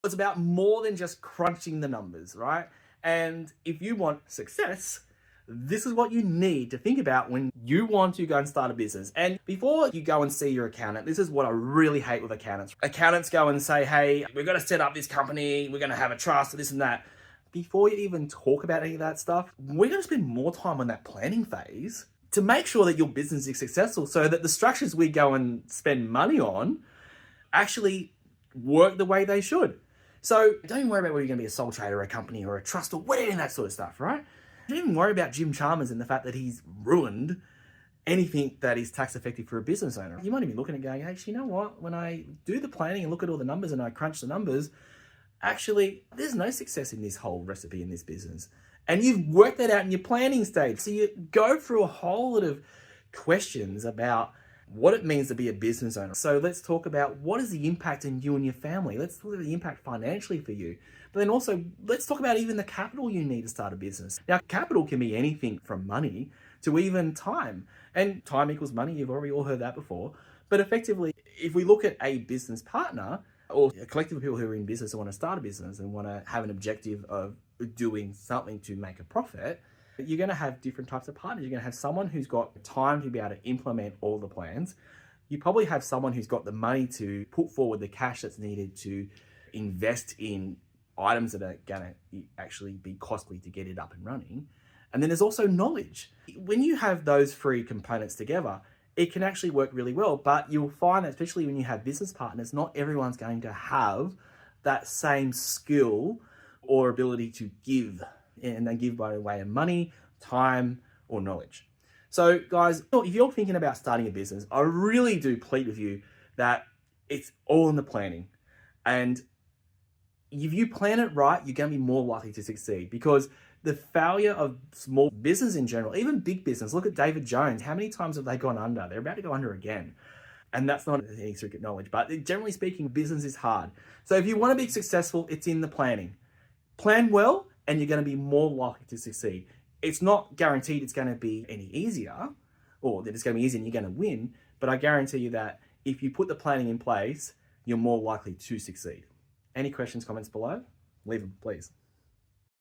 It's about more than just crunching the numbers, right? And if you want success, this is what you need to think about when you want to go and start a business. And before you go and see your accountant, this is what I really hate with accountants. Accountants go and say, hey, we're going to set up this company, we're going to have a trust, this and that. Before you even talk about any of that stuff, we're going to spend more time on that planning phase to make sure that your business is successful so that the structures we go and spend money on actually work the way they should. So don't even worry about whether you're going to be a sole trader or a company or a trust or whatever, that sort of stuff, right? Don't even worry about Jim Chalmers and the fact that he's ruined anything that is tax effective for a business owner. You might even be looking at going, actually, you know what? When I do the planning and look at all the numbers and I crunch the numbers, actually, there's no success in this whole recipe in this business. And you've worked that out in your planning stage. So you go through a whole lot of questions about what it means to be a business owner. So let's talk about what is the impact in you and your family. Let's talk about the impact financially for you. But then also, let's talk about even the capital you need to start a business. Now, capital can be anything from money to even time. And time equals money. You've already all heard that before. But effectively, if we look at a business partner or a collective of people who are in business and want to start a business and want to have an objective of doing something to make a profit, you're going to have different types of partners. You're going to have someone who's got time to be able to implement all the plans. You probably have someone who's got the money to put forward the cash that's needed to invest in items that are going to actually be costly to get it up and running. And then there's also knowledge. When you have those three components together, it can actually work really well. But you'll find that especially when you have business partners, not everyone's going to have that same skill or ability to give, and they give by way of money, time, or knowledge. So guys, if you're thinking about starting a business, I really do plead with you that it's all in the planning. And if you plan it right, you're going to be more likely to succeed, because the failure of small business in general, even big business, look at David Jones. How many times have they gone under? They're about to go under again. And that's not any secret knowledge, but generally speaking, business is hard. So if you want to be successful, it's in the planning. Plan well, and you're going to be more likely to succeed. It's not guaranteed it's going to be any easier, or that it's going to be easy and you're going to win, but I guarantee you that if you put the planning in place, you're more likely to succeed. Any questions, comments below? Leave them, please.